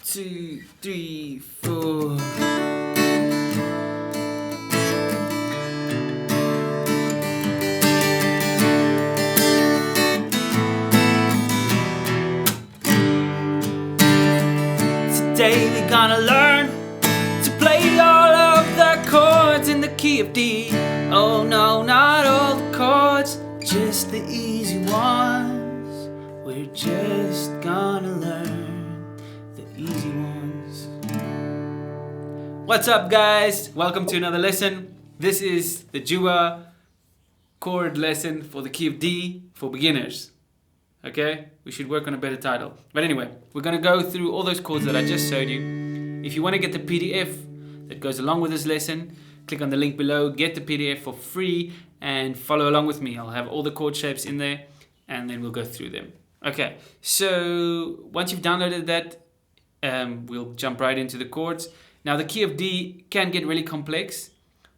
2, 3, 4. Today we're gonna learn to play all of the chords in the key of D. Oh no, not all the chords, just the easy ones. We're just gonna learn the easy ones. What's up, guys? Welcome to another lesson. This is the Jooba chord lesson for the key of D for beginners. Okay, we should work on a better title. But anyway, we're going to go through all those chords that I just showed you. If you want to get the PDF that goes along with this lesson, click on the link below, get the PDF for free, and follow along with me. I'll have all the chord shapes in there, and then we'll go through them. Okay, so once you've downloaded that, we'll jump right into the chords. Now, the key of D can get really complex,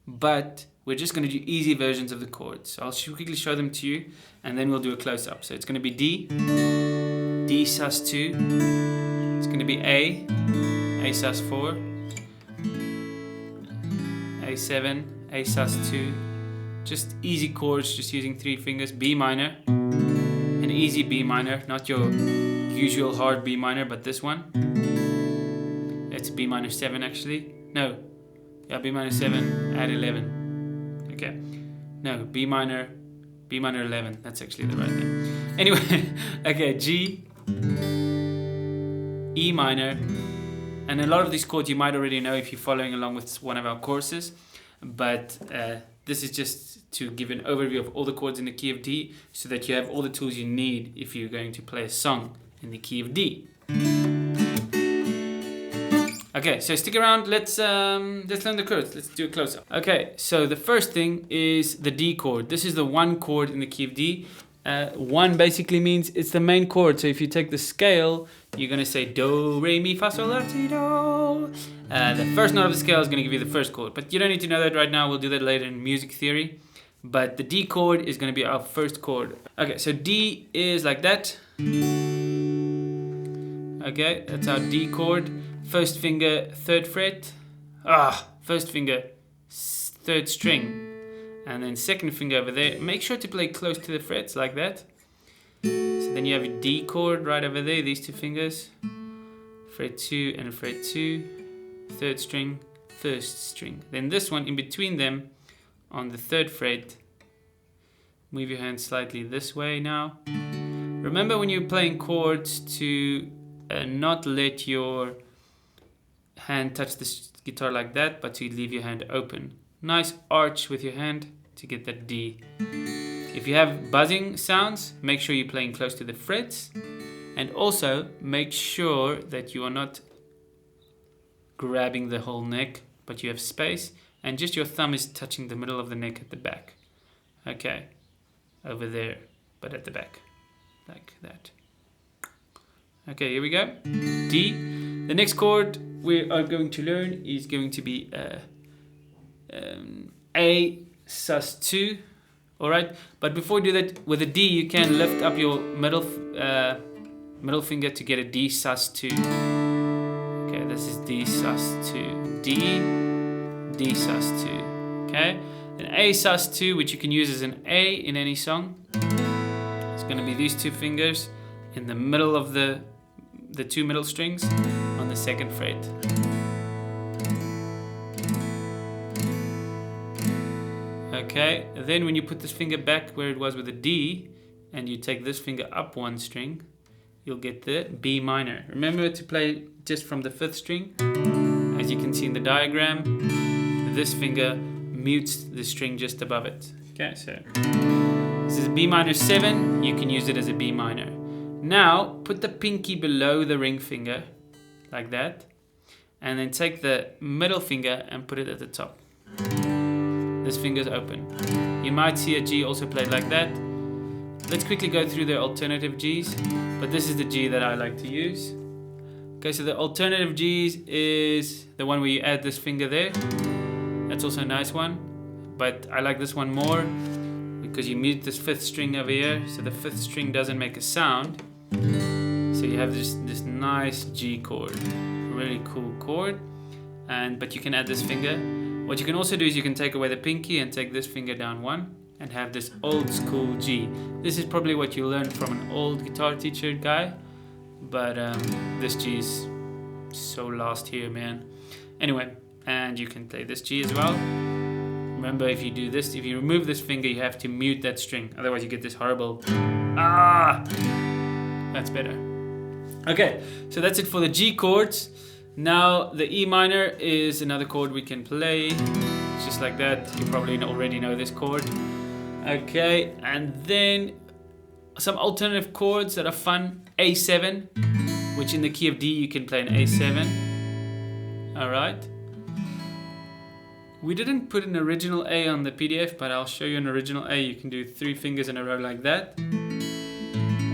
but we're just going to do easy versions of the chords. So I'll quickly show them to you, and then we'll do a close-up. So it's going to be D, D sus2, it's going to be A sus4, A7, A sus2, just easy chords, just using 3 fingers, B minor, an easy B minor, not your usual hard B minor, but this one. It's B minor 7 actually, no, yeah, B minor 7, add 11. Okay, no, B minor 11, that's actually the right name. Anyway, okay, G, E minor, and a lot of these chords you might already know if you're following along with one of our courses, but this is just to give an overview of all the chords in the key of D so that you have all the tools you need if you're going to play a song in the key of D. Okay, so stick around, let's learn the chords, let's do a close-up. Okay, so the first thing is the D chord. This is the 1 chord in the key of D. 1 basically means it's the main chord, so if you take the scale, you're going to say Do, Re, Mi, Fa, Sol, La, Ti, Do. The first note of the scale is going to give you the first chord, but you don't need to know that right now, we'll do that later in music theory. But the D chord is going to be our first chord. Okay, so D is like that. Okay, that's our D chord. First finger, 3rd fret, first finger, 3rd string, and then 2nd finger over there. Make sure to play close to the frets like that. So then you have a D chord right over there, these 2 fingers, fret 2 and fret 2, 3rd string, 1st string. Then this one in between them on the 3rd fret, move your hand slightly this way now. Remember when you're playing chords to not let your hand touch the guitar like that, but to leave your hand open. Nice arch with your hand to get that D. If you have buzzing sounds, make sure you're playing close to the frets, and also make sure that you are not grabbing the whole neck, but you have space, and just your thumb is touching the middle of the neck at the back. Okay, over there, but at the back, like that. Okay, here we go. D. The next chord we are going to learn is going to be A sus2. Alright, but before we do that, with a D you can lift up your middle finger to get a D sus2. Okay, this is D sus2. D sus2. Okay, an A sus2, which you can use as an A in any song. It's going to be these 2 fingers in the middle of the 2 middle strings on the 2nd fret. Okay, then when you put this finger back where it was with the D and you take this finger up 1 string, you'll get the B minor. Remember to play just from the 5th string. As you can see in the diagram, this finger mutes the string just above it. Okay, so this is B minor 7, you can use it as a B minor. Now, put the pinky below the ring finger, like that, and then take the middle finger and put it at the top. This finger's open. You might see a G also played like that. Let's quickly go through the alternative Gs, but this is the G that I like to use. Okay, so the alternative Gs is the one where you add this finger there. That's also a nice one, but I like this one more because you mute this 5th string over here, so the 5th string doesn't make a sound. So you have this nice G chord, really cool chord, but you can add this finger. What you can also do is you can take away the pinky and take this finger down one and have this old school G. This is probably what you learned from an old guitar teacher guy, but this G is so lost here, man. Anyway, and you can play this G as well. Remember, if you do this, if you remove this finger, you have to mute that string, otherwise you get this horrible that's better. Okay, so that's it for the G chords. Now the E minor is another chord we can play. It's just like that. You probably already know this chord. Okay, and then some alternative chords that are fun. A7, which in the key of D you can play an A7. Alright. We didn't put an original A on the PDF, but I'll show you an original A. You can do 3 fingers in a row like that.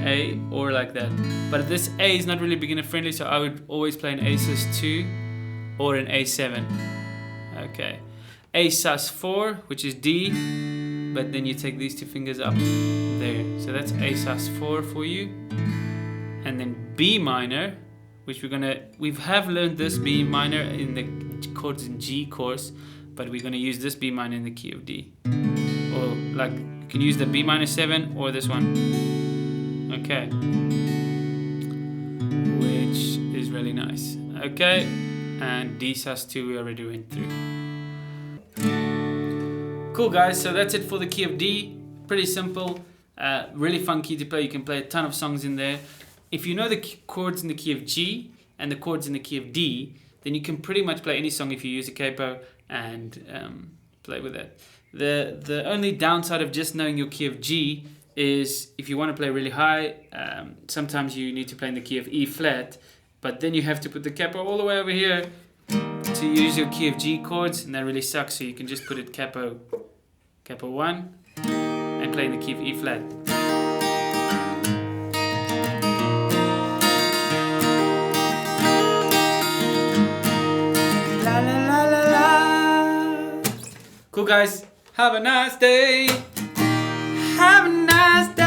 A or like that. But this A is not really beginner friendly, so I would always play an A sus2 or an A7. Okay. A sus4, which is D, but then you take these 2 fingers up there. So that's A sus4 for you. And then B minor, which we have learned this B minor in the chords in G course, but we're gonna use this B minor in the key of D. Or like you can use the B minor 7 or this one. Okay, which is really nice. Okay, and D sus2 we already went through. Cool guys, so that's it for the key of D. Pretty simple, really fun key to play. You can play a ton of songs in there. If you know the chords in the key of G and the chords in the key of D, then you can pretty much play any song if you use a capo and play with it. The only downside of just knowing your key of G is if you want to play really high, sometimes you need to play in the key of E flat, but then you have to put the capo all the way over here to use your key of G chords, and that really sucks. So you can just put it capo 1 and play in the key of E flat. La la la la la. Cool guys, have a nice day. Have a nice day.